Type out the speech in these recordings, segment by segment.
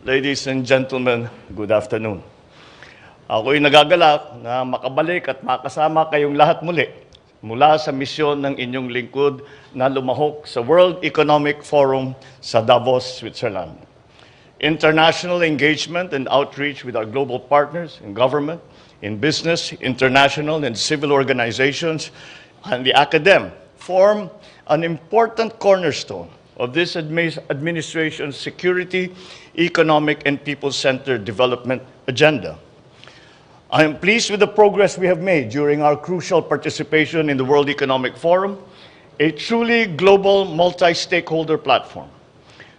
Ladies and gentlemen, good afternoon. Ako'y nagagalak na makabalik at makasama kayong lahat muli mula sa misyon ng inyong lingkod na lumahok sa World Economic Forum sa Davos, Switzerland. International engagement and outreach with our global partners in government, in business, international and civil organizations, and the academe form an important cornerstone of this administration's security, economic, and people-centered development agenda. I am pleased with the progress we have made during our crucial participation in the World Economic Forum, a truly global multi-stakeholder platform.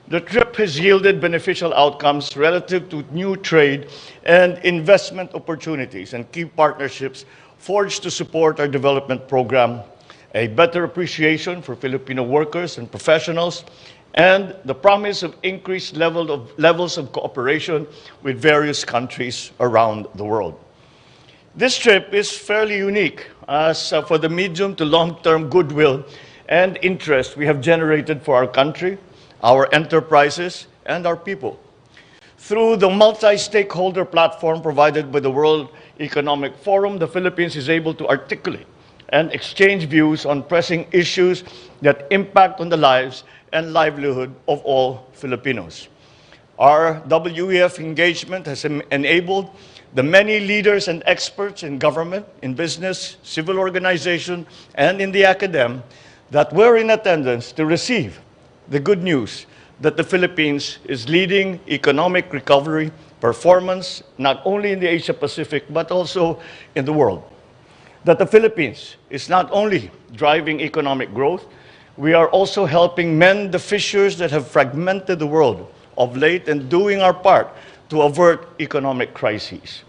The trip has yielded beneficial outcomes relative to new trade and investment opportunities and key partnerships forged to support our development program, a better appreciation for Filipino workers and professionals, and the promise of increased levels of cooperation with various countries around the world. This trip is fairly unique as for the medium to long-term goodwill and interest we have generated for our country, our enterprises, and our people. Through the multi-stakeholder platform provided by the World Economic Forum, the Philippines is able to articulate and exchange views on pressing issues that impact on the lives and livelihood of all Filipinos. Our WEF engagement has enabled the many leaders and experts in government, in business, civil organization, and in the academe that were in attendance to receive the good news that the Philippines is leading economic recovery performance not only in the Asia-Pacific but also in the world. That the Philippines is not only driving economic growth, we are also helping mend the fissures that have fragmented the world of late and doing our part to avert economic crises.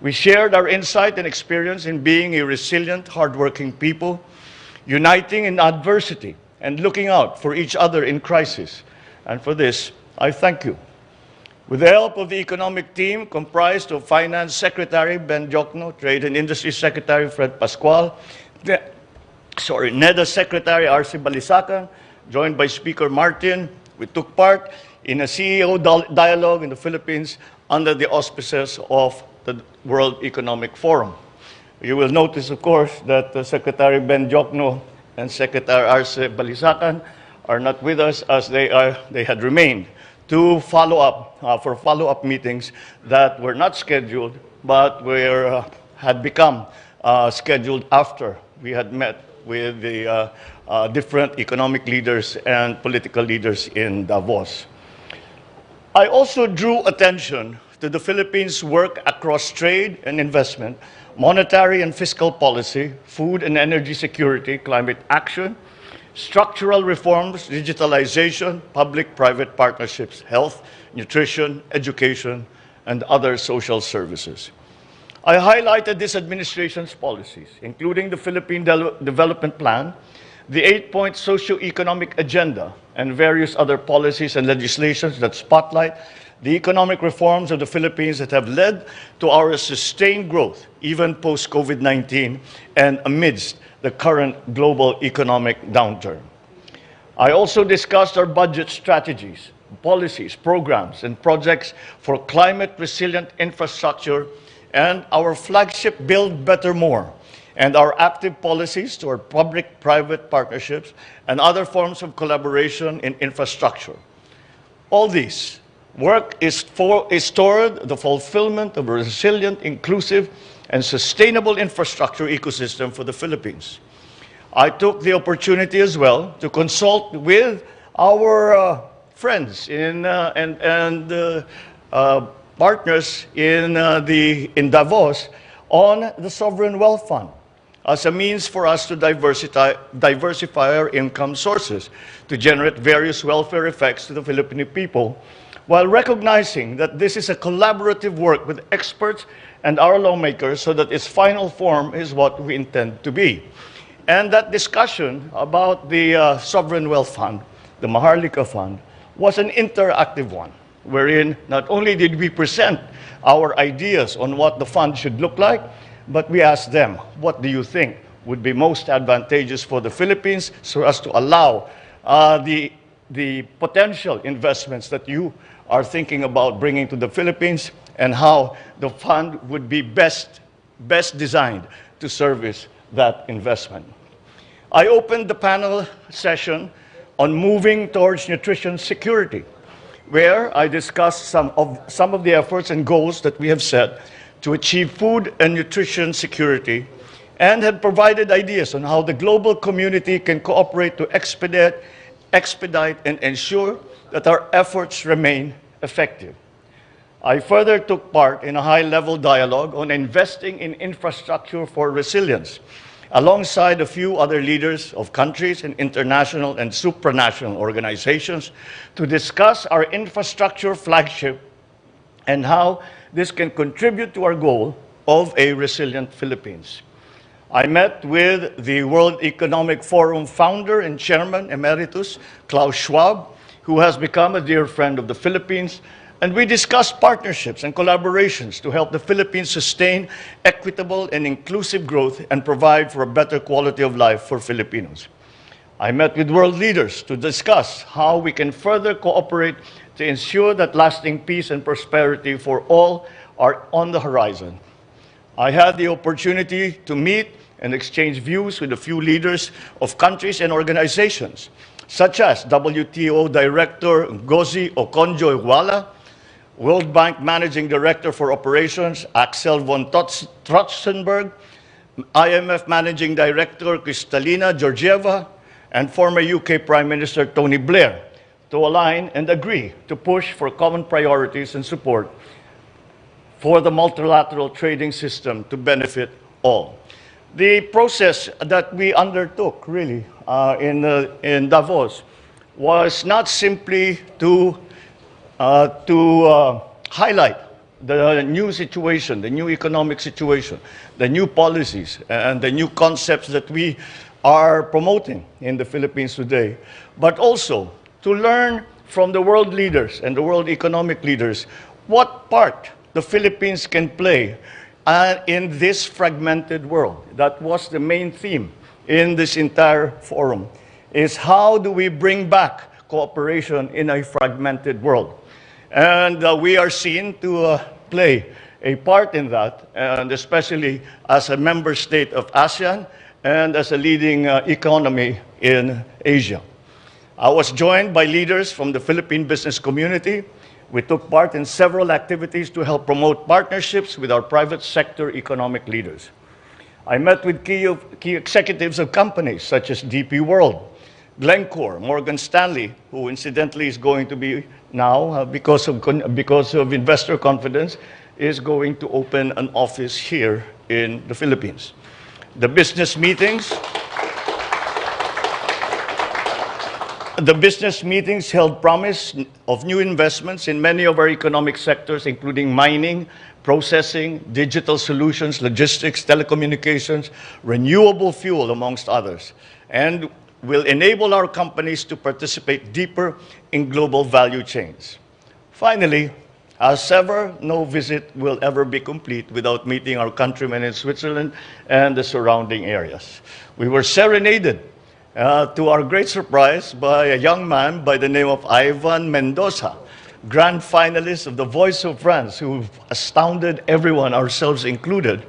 We shared our insight and experience in being a resilient, hardworking people, uniting in adversity and looking out for each other in crisis. And for this, I thank you. With the help of the economic team comprised of Finance Secretary Ben Jokno, Trade and Industry Secretary Fred Pascual, NEDA Secretary R.C. Balisacan, joined by Speaker Martin, we took part in a CEO dialogue in the Philippines under the auspices of the World Economic Forum. You will notice, of course, that Secretary Ben Jokno and Secretary R.C. Balisacan are not with us as they had remained to follow up for follow-up meetings that were not scheduled but had become scheduled after we had met with the different economic leaders and political leaders in Davos. I also drew attention to the Philippines' work across trade and investment, monetary and fiscal policy, food and energy security, climate action, structural reforms, digitalization, public-private partnerships, health, nutrition, education, and other social services. I highlighted this administration's policies, including the Philippine Development Plan, the 8-point socio-economic agenda, and various other policies and legislations that spotlight the economic reforms of the Philippines that have led to our sustained growth, even post-COVID-19 and amidst the current global economic downturn. I also discussed our budget strategies, policies, programs, and projects for climate-resilient infrastructure and our flagship Build Better More, and our active policies toward public-private partnerships and other forms of collaboration in infrastructure. All this work is toward the fulfillment of a resilient, inclusive, and sustainable infrastructure ecosystem for the Philippines. I took the opportunity as well to consult with our friends and partners in Davos on the Sovereign Wealth Fund as a means for us to diversify our income sources to generate various welfare effects to the Filipino people, while recognizing that this is a collaborative work with experts and our lawmakers so that its final form is what we intend to be. And that discussion about the Sovereign Wealth Fund, the Maharlika Fund, was an interactive one, wherein not only did we present our ideas on what the fund should look like, but we asked them, what do you think would be most advantageous for the Philippines so as to allow the potential investments that you are thinking about bringing to the Philippines and how the fund would be best designed to service that investment. I opened the panel session on moving towards nutrition security, where I discussed some of the efforts and goals that we have set to achieve food and nutrition security, and had provided ideas on how the global community can cooperate to expedite and ensure that our efforts remain effective. I further took part in a high-level dialogue on investing in infrastructure for resilience, alongside a few other leaders of countries and international and supranational organizations, to discuss our infrastructure flagship and how this can contribute to our goal of a resilient Philippines. I met with the World Economic Forum founder and chairman emeritus, Klaus Schwab, who has become a dear friend of the Philippines, and we discussed partnerships and collaborations to help the Philippines sustain equitable and inclusive growth and provide for a better quality of life for Filipinos. I met with world leaders to discuss how we can further cooperate to ensure that lasting peace and prosperity for all are on the horizon. I had the opportunity to meet and exchange views with a few leaders of countries and organizations, such as WTO Director Ngozi Okonjo-Iweala, World Bank Managing Director for Operations Axel von Trotzenberg, IMF Managing Director Kristalina Georgieva, and former UK Prime Minister Tony Blair, to align and agree to push for common priorities and support for the multilateral trading system to benefit all. The process that we undertook, really, in Davos was not simply to highlight the new situation, the new economic situation, the new policies, and the new concepts that we are promoting in the Philippines today, but also to learn from the world leaders and the world economic leaders what part the Philippines can play in this fragmented world. That was the main theme in this entire forum, is how do we bring back cooperation in a fragmented world? And we are seen to play a part in that, and especially as a member state of ASEAN and as a leading economy in Asia. I was joined by leaders from the Philippine business community. We took part in several activities to help promote partnerships with our private sector economic leaders. I met with key executives of companies such as DP World, Glencore, Morgan Stanley, who incidentally is going to be now, because of investor confidence, is going to open an office here in the Philippines. The business meetings held promise of new investments in many of our economic sectors, including mining, processing, digital solutions, logistics, telecommunications, renewable fuel, amongst others, and will enable our companies to participate deeper in global value chains. Finally, as ever, no visit will ever be complete without meeting our countrymen in Switzerland and the surrounding areas. We were serenaded, to our great surprise, by a young man by the name of Ivan Mendoza, grand finalist of The Voice of France, who astounded everyone, ourselves included,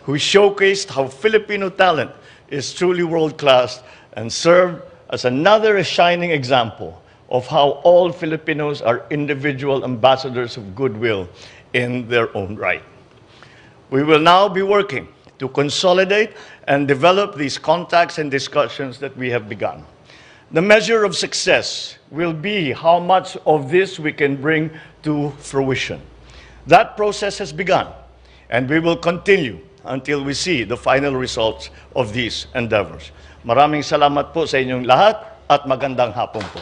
who showcased how Filipino talent is truly world-class and served as another shining example of how all Filipinos are individual ambassadors of goodwill in their own right. We will now be working to consolidate and develop these contacts and discussions that we have begun. The measure of success will be how much of this we can bring to fruition. That process has begun, and we will continue until we see the final results of these endeavors. Maraming salamat po sa inyong lahat at magandang hapon po.